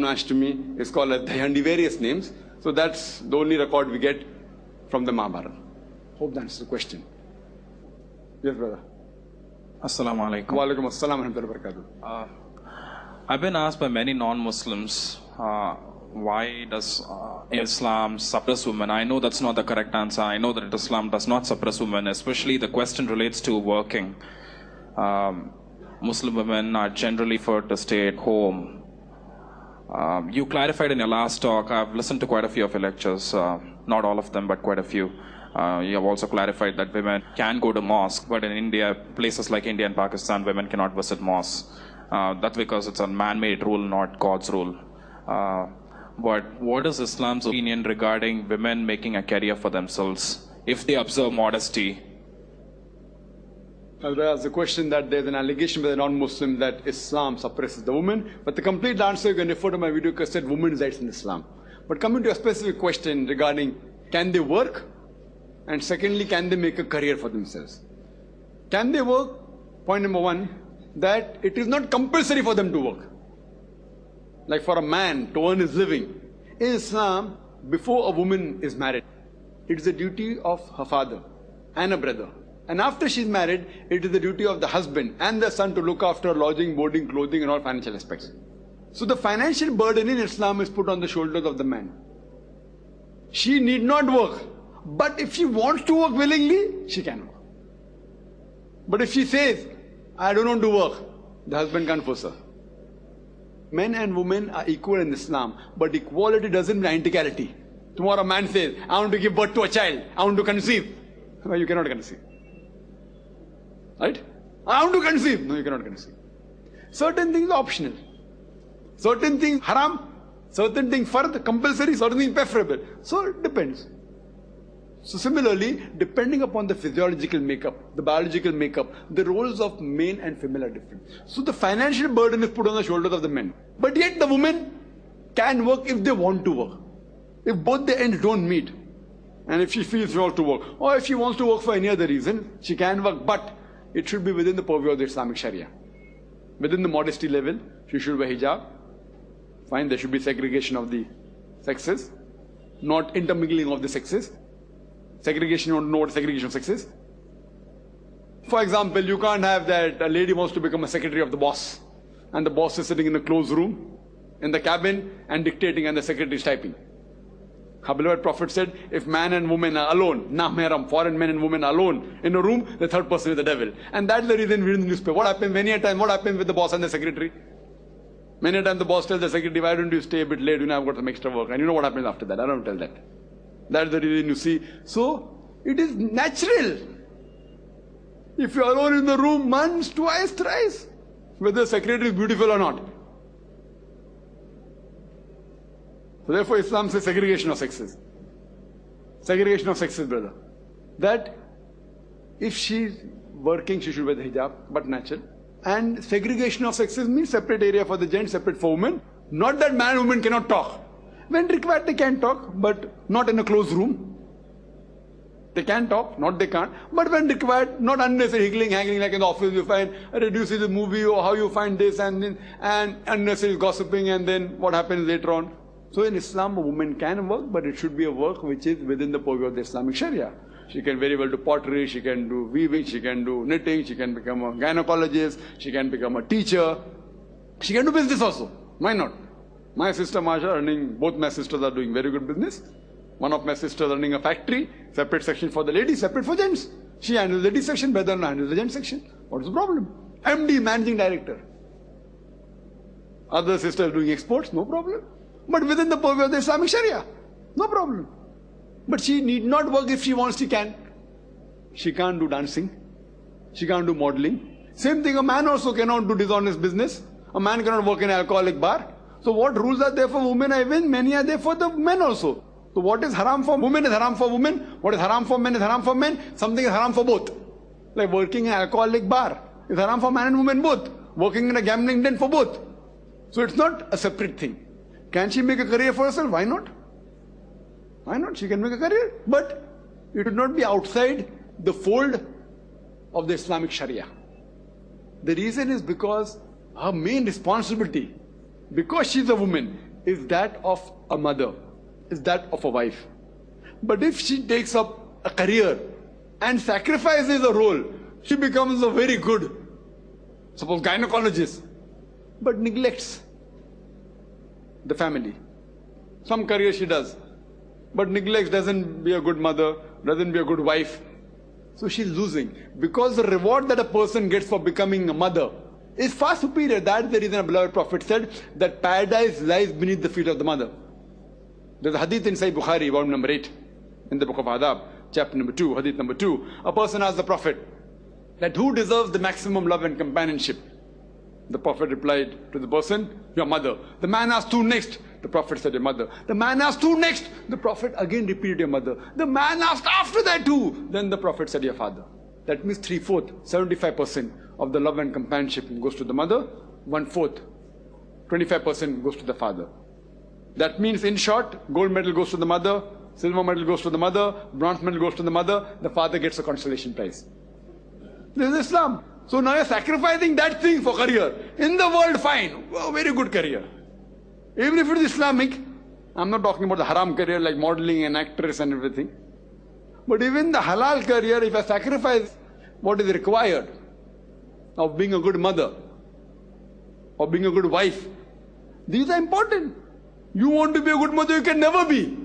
Jamunashtami is called as Dhyandi, various names. So that's the only record we get from the Mahabharata. Hope that answers the question. Yes, brother. Assalamu alaikum. Wa alaikum assalam wa rahmatullahi wa barakatuh. I've been asked by many non-Muslims, why does Islam suppress women? I know that's not the correct answer. I know that Islam does not suppress women, especially the question relates to working. Muslim women are generally preferred to stay at home. You clarified in your last talk, I've listened to quite a few of your lectures, not all of them, but quite a few. You have also clarified that women can go to mosque, but in India, places like India and Pakistan, women cannot visit mosques. That's because it's a man-made rule, not God's rule. But what is Islam's opinion regarding women making a career for themselves if they observe modesty? Well, there's the question that there's an allegation by the non-Muslim that Islam suppresses the woman. But the complete answer you can refer to my video cassette, Women's Rights in Islam. But coming to a specific question regarding can they work? And secondly, can they make a career for themselves? Can they work? Point number one, that it is not compulsory for them to work. Like for a man to earn his living. In Islam, before a woman is married, it is the duty of her father and a brother. And after she's married, it is the duty of the husband and the son to look after lodging, boarding, clothing and all financial aspects. So the financial burden in Islam is put on the shoulders of the man. She need not work. But if she wants to work willingly, she can work. But if she says, I don't want to work, the husband can't force her. Men and women are equal in Islam, but equality doesn't mean identicality. Tomorrow a man says, I want to give birth to a child, I want to conceive. No, you cannot conceive. Right? I want to conceive. No, you cannot conceive. Certain things are optional. Certain things haram, certain things fard, compulsory, certain things preferable. So it depends. So similarly, depending upon the physiological makeup, the biological makeup, the roles of male and female are different. So the financial burden is put on the shoulders of the men. But yet the women can work if they want to work. If both the ends don't meet. And if she feels she wants to work. Or if she wants to work for any other reason, she can work. But it should be within the purview of the Islamic Sharia. Within the modesty level, she should wear hijab. Fine, there should be segregation of the sexes. Not intermingling of the sexes. Segregation, you don't know what segregation of sex is. For example, you can't have that a lady wants to become a secretary of the boss. And the boss is sitting in a closed room, in the cabin, and dictating, and the secretary is typing. Our beloved Prophet said, if man and woman are alone, mahram, foreign men and women are alone in a room, the third person is the devil. And that's the reason we read in the newspaper. What happens many a time? What happens with the boss and the secretary? Many a time the boss tells the secretary, why don't you stay a bit late? You know, I've got some extra work. And you know what happens after that? I don't tell that. That's the reason you see. So, it is natural. If you are alone in the room once, twice, thrice, whether the secretary is beautiful or not. So therefore Islam says segregation of sexes. Segregation of sexes, brother. That if she's working, she should wear the hijab, but natural. And segregation of sexes means separate area for the gents, separate for women. Not that man and woman cannot talk. When required, they can talk, but not in a closed room. They can talk, not they can't. But when required, not unnecessary higgling, hanging like in the office, you find a reduces the movie or how you find this and unnecessary gossiping, and then what happens later on. So in Islam, a woman can work, but it should be a work which is within the purview of the Islamic Sharia. She can very well do pottery, she can do weaving, she can do knitting, she can become a gynecologist, she can become a teacher. She can do business also. Why not? My sister Masha, both my sisters are doing very good business. One of my sisters running a factory, separate section for the ladies, separate for gents. She handles the ladies section, brother handles the gents section. What is the problem? MD, managing director. Other sisters doing exports, no problem. But within the purview of the Islamic Sharia, no problem. But she need not work if she wants, she can. She can't do dancing. She can't do modeling. Same thing, a man also cannot do dishonest business. A man cannot work in an alcoholic bar. So what rules are there for women? Even many are there for the men also. So what is haram for women is haram for women. What is haram for men is haram for men. Something is haram for both. Like working in an alcoholic bar is haram for man and woman both. Working in a gambling den for both. So it's not a separate thing. Can she make a career for herself? Why not? Why not? She can make a career. But it would not be outside the fold of the Islamic Sharia. The reason is because her main responsibility, because she's a woman, is that of a mother, is that of a wife. But if she takes up a career and sacrifices a role, she becomes a very good, suppose gynecologist, but neglects the family. Some career she does, but neglects, doesn't be a good mother, doesn't be a good wife. So she's losing. Because the reward that a person gets for becoming a mother is far superior. That's the reason a beloved Prophet said that paradise lies beneath the feet of the mother. There's a hadith in Sahih Bukhari, volume number 8, in the book of Adab, chapter number 2, hadith number 2. A person asked the Prophet that who deserves the maximum love and companionship? The Prophet replied to the person, your mother. The man asked who next? The Prophet said your mother. The man asked who next? The Prophet again repeated your mother. The man asked after that who? Then the Prophet said your father. That means 3/4, 75% of the love and companionship goes to the mother, 1/4, 25% goes to the father. That means, in short, gold medal goes to the mother, silver medal goes to the mother, bronze medal goes to the mother, the father gets a consolation prize. This is Islam. So now you're sacrificing that thing for career. In the world, fine, oh, very good career. Even if it is Islamic, I'm not talking about the haram career like modeling and actress and everything. But even the halal career, if I sacrifice what is required of being a good mother, of being a good wife, these are important. You want to be a good mother, you can never be.